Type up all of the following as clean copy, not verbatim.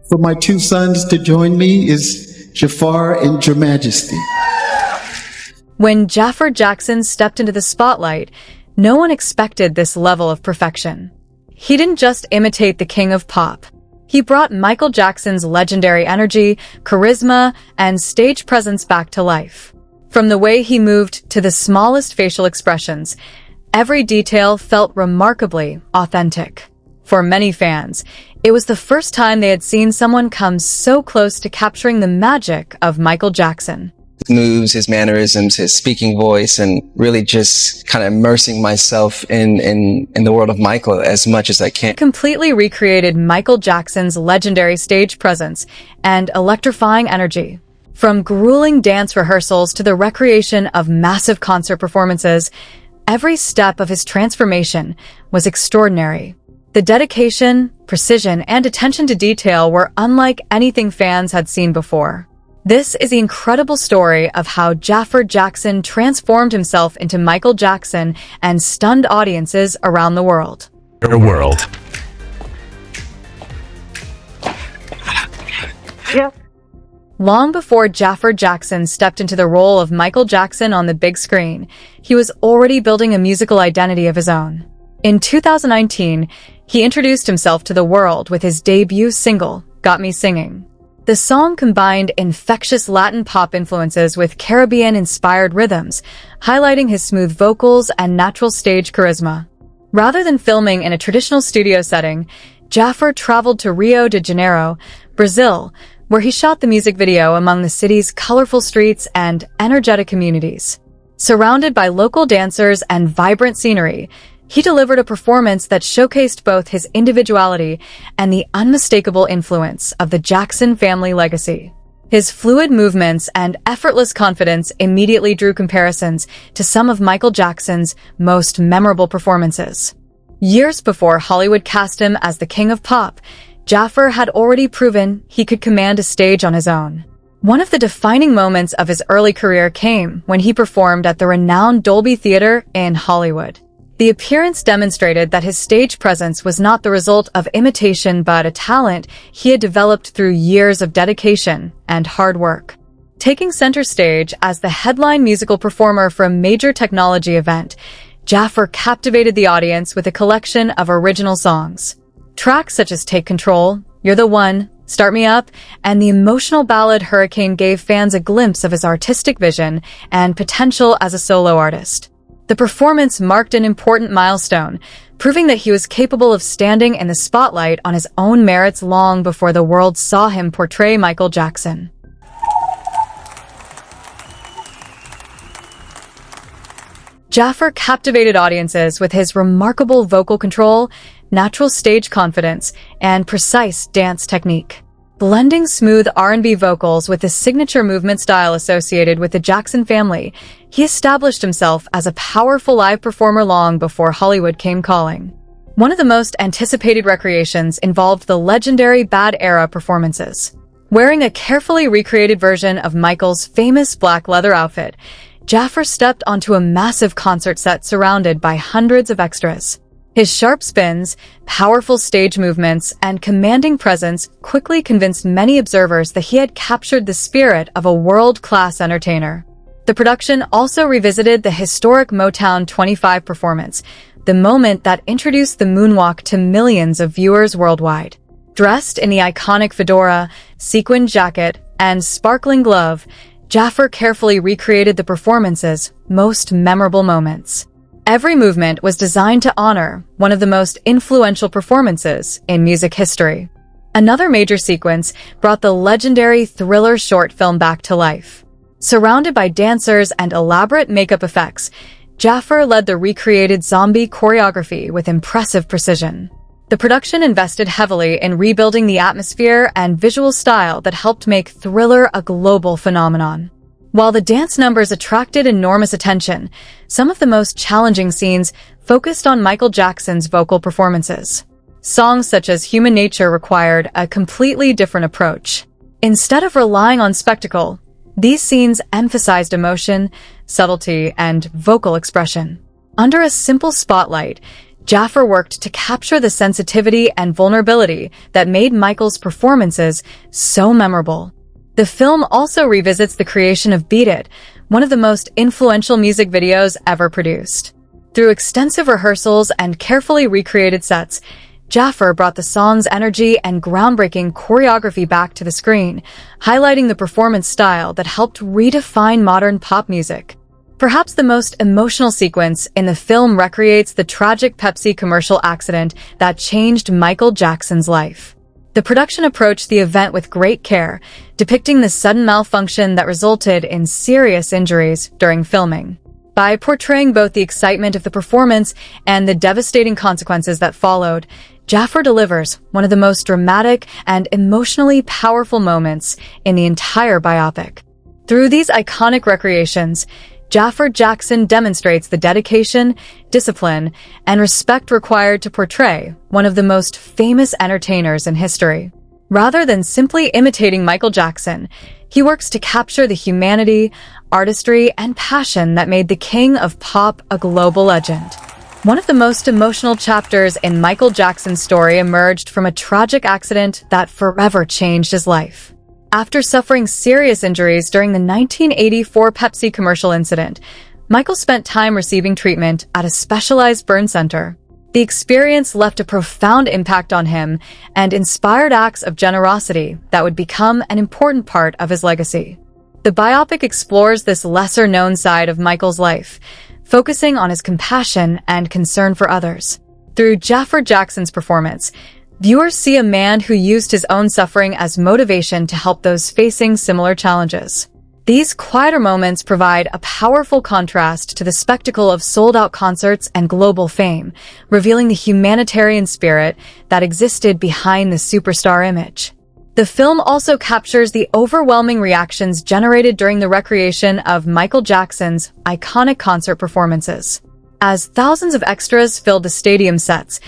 for my two sons to join me is Jaafar and Your Majesty. When Jaafar Jackson stepped into the spotlight, no one expected this level of perfection. He didn't just imitate the king of pop. He brought Michael Jackson's legendary energy, charisma, and stage presence back to life. From the way he moved to the smallest facial expressions, every detail felt remarkably authentic. For many fans, it was the first time they had seen someone come so close to capturing the magic of Michael Jackson. His moves, his mannerisms, his speaking voice, and really just kind of immersing myself in the world of Michael as much as I can. Completely recreated Michael Jackson's legendary stage presence and electrifying energy. From grueling dance rehearsals to the recreation of massive concert performances, every step of his transformation was extraordinary. The dedication, precision, and attention to detail were unlike anything fans had seen before. This is the incredible story of how Jaafar Jackson transformed himself into Michael Jackson and stunned audiences around the world. Long before Jaafar Jackson stepped into the role of Michael Jackson on the big screen, he was already building a musical identity of his own. In 2019, he introduced himself to the world with his debut single, Got Me Singing. The song combined infectious Latin pop influences with Caribbean-inspired rhythms, highlighting his smooth vocals and natural stage charisma. Rather than filming in a traditional studio setting, Jaafar traveled to Rio de Janeiro, Brazil, where he shot the music video among the city's colorful streets and energetic communities. Surrounded by local dancers and vibrant scenery, he delivered a performance that showcased both his individuality and the unmistakable influence of the Jackson family legacy. His fluid movements and effortless confidence immediately drew comparisons to some of Michael Jackson's most memorable performances. Years before Hollywood cast him as the king of pop, Jaafar had already proven he could command a stage on his own. One of the defining moments of his early career came when he performed at the renowned Dolby Theater in Hollywood. The appearance demonstrated that his stage presence was not the result of imitation but a talent he had developed through years of dedication and hard work. Taking center stage as the headline musical performer for a major technology event, Jaafar captivated the audience with a collection of original songs. Tracks such as Take Control, You're the One, Start Me Up, and the emotional ballad Hurricane gave fans a glimpse of his artistic vision and potential as a solo artist. The performance marked an important milestone, proving that he was capable of standing in the spotlight on his own merits long before the world saw him portray Michael Jackson. Jaafar captivated audiences with his remarkable vocal control, natural stage confidence, and precise dance technique. Blending smooth R&B vocals with the signature movement style associated with the Jackson family, he established himself as a powerful live performer long before Hollywood came calling. One of the most anticipated recreations involved the legendary Bad Era performances. Wearing a carefully recreated version of Michael's famous black leather outfit, Jaafar stepped onto a massive concert set surrounded by hundreds of extras. His sharp spins, powerful stage movements, and commanding presence quickly convinced many observers that he had captured the spirit of a world-class entertainer. The production also revisited the historic Motown 25 performance, the moment that introduced the moonwalk to millions of viewers worldwide. Dressed in the iconic fedora, sequined jacket, and sparkling glove, Jaafar carefully recreated the performance's most memorable moments. Every movement was designed to honor one of the most influential performances in music history. Another major sequence brought the legendary Thriller short film back to life. Surrounded by dancers and elaborate makeup effects, Jaafar led the recreated zombie choreography with impressive precision. The production invested heavily in rebuilding the atmosphere and visual style that helped make Thriller a global phenomenon. While the dance numbers attracted enormous attention, some of the most challenging scenes focused on Michael Jackson's vocal performances. Songs such as Human Nature required a completely different approach. Instead of relying on spectacle, these scenes emphasized emotion, subtlety, and vocal expression. Under a simple spotlight, Jaafar worked to capture the sensitivity and vulnerability that made Michael's performances so memorable. The film also revisits the creation of Beat It, one of the most influential music videos ever produced. Through extensive rehearsals and carefully recreated sets, Jaafar brought the song's energy and groundbreaking choreography back to the screen, highlighting the performance style that helped redefine modern pop music. Perhaps the most emotional sequence in the film recreates the tragic Pepsi commercial accident that changed Michael Jackson's life. The production approached the event with great care, depicting the sudden malfunction that resulted in serious injuries during filming. By portraying both the excitement of the performance and the devastating consequences that followed, Jaafar delivers one of the most dramatic and emotionally powerful moments in the entire biopic. Through these iconic recreations, Jaafar Jackson demonstrates the dedication, discipline, and respect required to portray one of the most famous entertainers in history. Rather than simply imitating Michael Jackson, he works to capture the humanity, artistry, and passion that made the king of pop a global legend. One of the most emotional chapters in Michael Jackson's story emerged from a tragic accident that forever changed his life. After suffering serious injuries during the 1984 Pepsi commercial incident, Michael spent time receiving treatment at a specialized burn center. The experience left a profound impact on him and inspired acts of generosity that would become an important part of his legacy. The biopic explores this lesser-known side of Michael's life, focusing on his compassion and concern for others. Through Jaafar Jackson's performance, viewers see a man who used his own suffering as motivation to help those facing similar challenges. These quieter moments provide a powerful contrast to the spectacle of sold-out concerts and global fame, revealing the humanitarian spirit that existed behind the superstar image. The film also captures the overwhelming reactions generated during the recreation of Michael Jackson's iconic concert performances. As thousands of extras filled the stadium sets,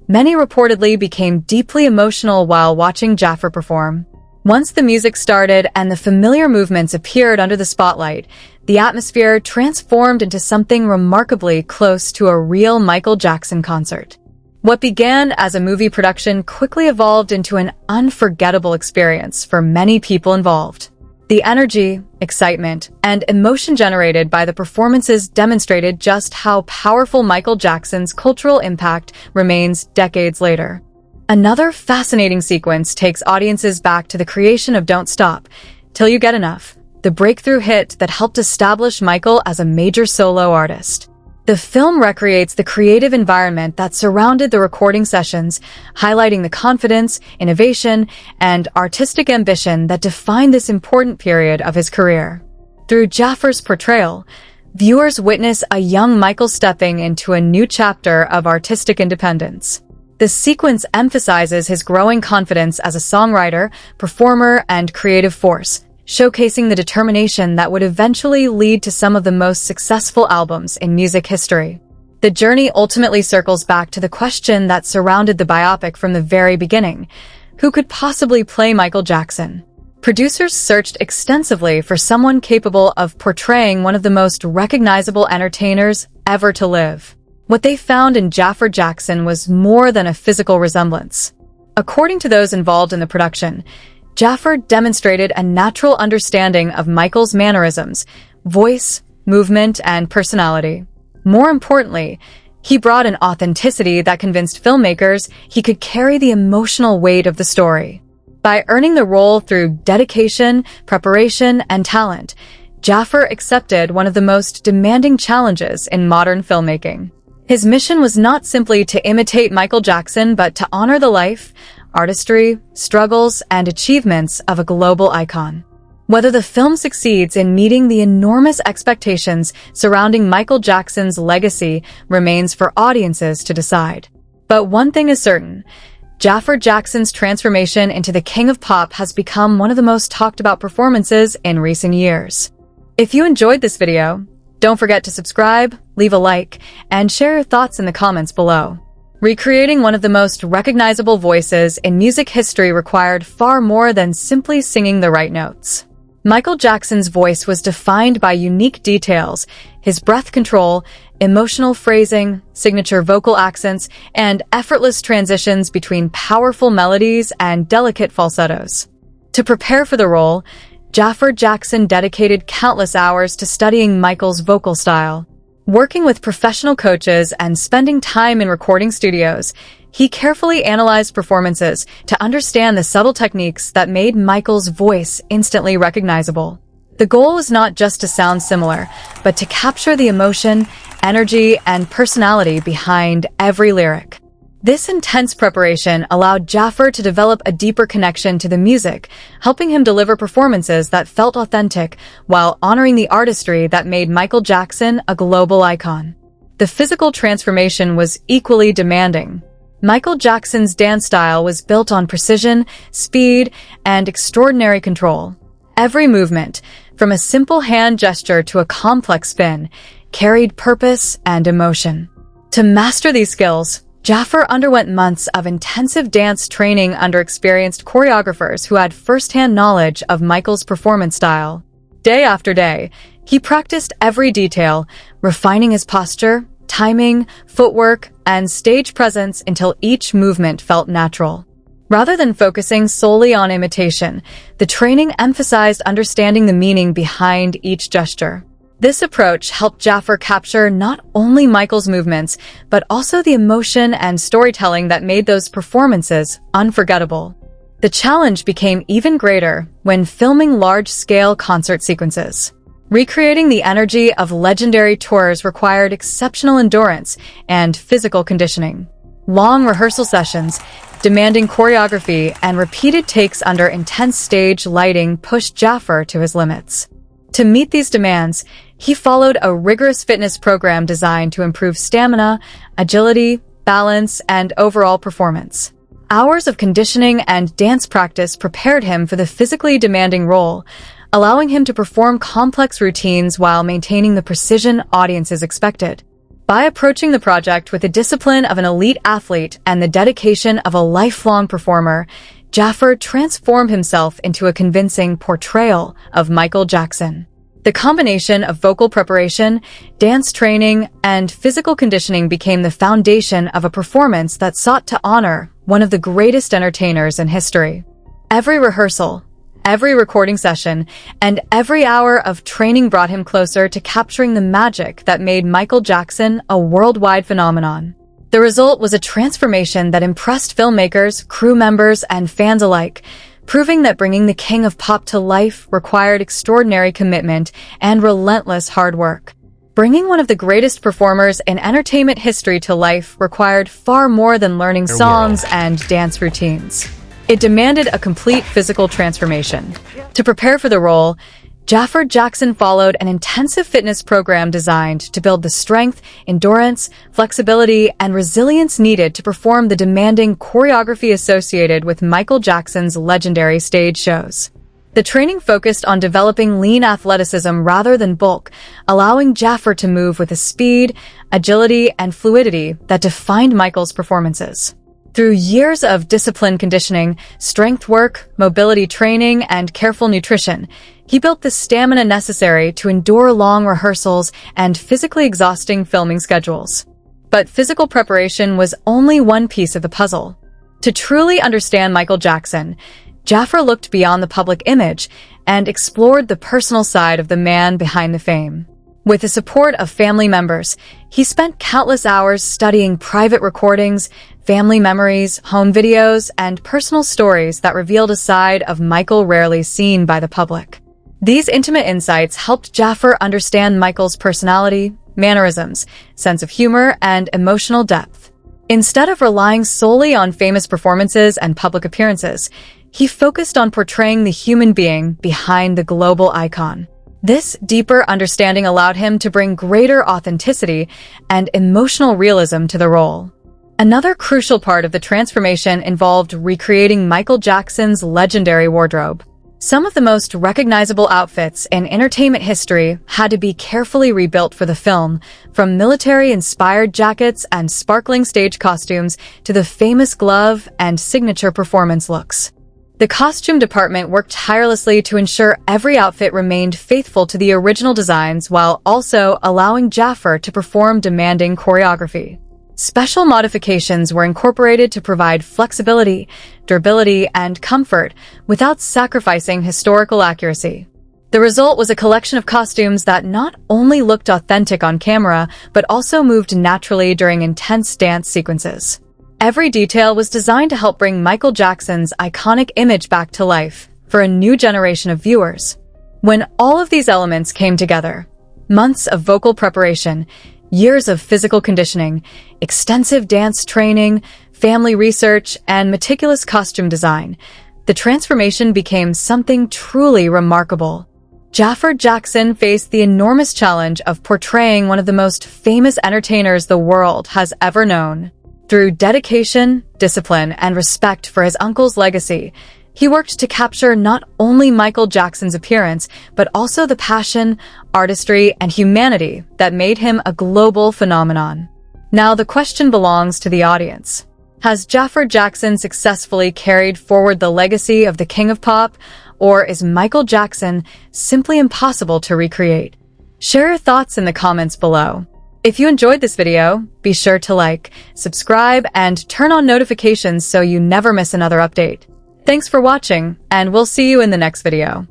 many reportedly became deeply emotional while watching Jaafar perform. Once the music started and the familiar movements appeared under the spotlight, the atmosphere transformed into something remarkably close to a real Michael Jackson concert. What began as a movie production quickly evolved into an unforgettable experience for many people involved. The energy, excitement, and emotion generated by the performances demonstrated just how powerful Michael Jackson's cultural impact remains decades later. Another fascinating sequence takes audiences back to the creation of Don't Stop Till You Get Enough, the breakthrough hit that helped establish Michael as a major solo artist. The film recreates the creative environment that surrounded the recording sessions, highlighting the confidence, innovation, and artistic ambition that defined this important period of his career. Through Jaafar's portrayal, viewers witness a young Michael stepping into a new chapter of artistic independence. The sequence emphasizes his growing confidence as a songwriter, performer, and creative force, showcasing the determination that would eventually lead to some of the most successful albums in music history. The journey ultimately circles back to the question that surrounded the biopic from the very beginning: who could possibly play Michael Jackson? Producers searched extensively for someone capable of portraying one of the most recognizable entertainers ever to live. What they found in Jaafar Jackson was more than a physical resemblance. According to those involved in the production, Jaafar demonstrated a natural understanding of Michael's mannerisms, voice, movement, and personality. More importantly, he brought an authenticity that convinced filmmakers he could carry the emotional weight of the story. By earning the role through dedication, preparation, and talent, Jaafar accepted one of the most demanding challenges in modern filmmaking. His mission was not simply to imitate Michael Jackson, but to honor the life, artistry, struggles, and achievements of a global icon. Whether the film succeeds in meeting the enormous expectations surrounding Michael Jackson's legacy remains for audiences to decide. But one thing is certain: Jaafar Jackson's transformation into the king of pop has become one of the most talked about performances in recent years. If you enjoyed this video, don't forget to subscribe, leave a like, and share your thoughts in the comments below. Recreating one of the most recognizable voices in music history required far more than simply singing the right notes. Michael Jackson's voice was defined by unique details, his breath control, emotional phrasing, signature vocal accents, and effortless transitions between powerful melodies and delicate falsettos. To prepare for the role, Jaafar Jackson dedicated countless hours to studying Michael's vocal style. Working with professional coaches and spending time in recording studios, he carefully analyzed performances to understand the subtle techniques that made Michael's voice instantly recognizable. The goal was not just to sound similar, but to capture the emotion, energy, and personality behind every lyric. This intense preparation allowed Jaafar to develop a deeper connection to the music, helping him deliver performances that felt authentic while honoring the artistry that made Michael Jackson a global icon. The physical transformation was equally demanding. Michael Jackson's dance style was built on precision, speed, and extraordinary control. Every movement, from a simple hand gesture to a complex spin, carried purpose and emotion. To master these skills, Jaafar underwent months of intensive dance training under experienced choreographers who had first-hand knowledge of Michael's performance style. Day after day, he practiced every detail, refining his posture, timing, footwork, and stage presence until each movement felt natural. Rather than focusing solely on imitation, the training emphasized understanding the meaning behind each gesture. This approach helped Jaafar capture not only Michael's movements, but also the emotion and storytelling that made those performances unforgettable. The challenge became even greater when filming large-scale concert sequences. Recreating the energy of legendary tours required exceptional endurance and physical conditioning. Long rehearsal sessions, demanding choreography, and repeated takes under intense stage lighting pushed Jaafar to his limits. To meet these demands, he followed a rigorous fitness program designed to improve stamina, agility, balance, and overall performance. Hours of conditioning and dance practice prepared him for the physically demanding role, allowing him to perform complex routines while maintaining the precision audiences expected. By approaching the project with the discipline of an elite athlete and the dedication of a lifelong performer, Jaafar transformed himself into a convincing portrayal of Michael Jackson. The combination of vocal preparation, dance training, and physical conditioning became the foundation of a performance that sought to honor one of the greatest entertainers in history. Every rehearsal, every recording session, and every hour of training brought him closer to capturing the magic that made Michael Jackson a worldwide phenomenon. The result was a transformation that impressed filmmakers, crew members, and fans alike, proving that bringing the king of pop to life required extraordinary commitment and relentless hard work. Bringing one of the greatest performers in entertainment history to life required far more than learning songs and dance routines. It demanded a complete physical transformation. To prepare for the role, Jaafar Jackson followed an intensive fitness program designed to build the strength, endurance, flexibility, and resilience needed to perform the demanding choreography associated with Michael Jackson's legendary stage shows. The training focused on developing lean athleticism rather than bulk, allowing Jaafar to move with a speed, agility, and fluidity that defined Michael's performances. Through years of disciplined conditioning, strength work, mobility training, and careful nutrition, he built the stamina necessary to endure long rehearsals and physically exhausting filming schedules. But physical preparation was only one piece of the puzzle. To truly understand Michael Jackson, Jaafar looked beyond the public image and explored the personal side of the man behind the fame. With the support of family members, he spent countless hours studying private recordings, family memories, home videos, and personal stories that revealed a side of Michael rarely seen by the public. These intimate insights helped Jaafar understand Michael's personality, mannerisms, sense of humor, and emotional depth. Instead of relying solely on famous performances and public appearances, he focused on portraying the human being behind the global icon. This deeper understanding allowed him to bring greater authenticity and emotional realism to the role. Another crucial part of the transformation involved recreating Michael Jackson's legendary wardrobe. Some of the most recognizable outfits in entertainment history had to be carefully rebuilt for the film, from military-inspired jackets and sparkling stage costumes to the famous glove and signature performance looks. The costume department worked tirelessly to ensure every outfit remained faithful to the original designs while also allowing Jaafar to perform demanding choreography. Special modifications were incorporated to provide flexibility, durability, and comfort without sacrificing historical accuracy. The result was a collection of costumes that not only looked authentic on camera, but also moved naturally during intense dance sequences. Every detail was designed to help bring Michael Jackson's iconic image back to life for a new generation of viewers. When all of these elements came together, months of vocal preparation, years of physical conditioning, extensive dance training, family research, and meticulous costume design, the transformation became something truly remarkable. Jaafar Jackson faced the enormous challenge of portraying one of the most famous entertainers the world has ever known. Through dedication, discipline, and respect for his uncle's legacy, he worked to capture not only Michael Jackson's appearance, but also the passion, artistry, and humanity that made him a global phenomenon. Now the question belongs to the audience. Has Jaafar Jackson successfully carried forward the legacy of the King of Pop, or is Michael Jackson simply impossible to recreate? Share your thoughts in the comments below. If you enjoyed this video, be sure to like, subscribe, and turn on notifications so you never miss another update. Thanks for watching, and we'll see you in the next video.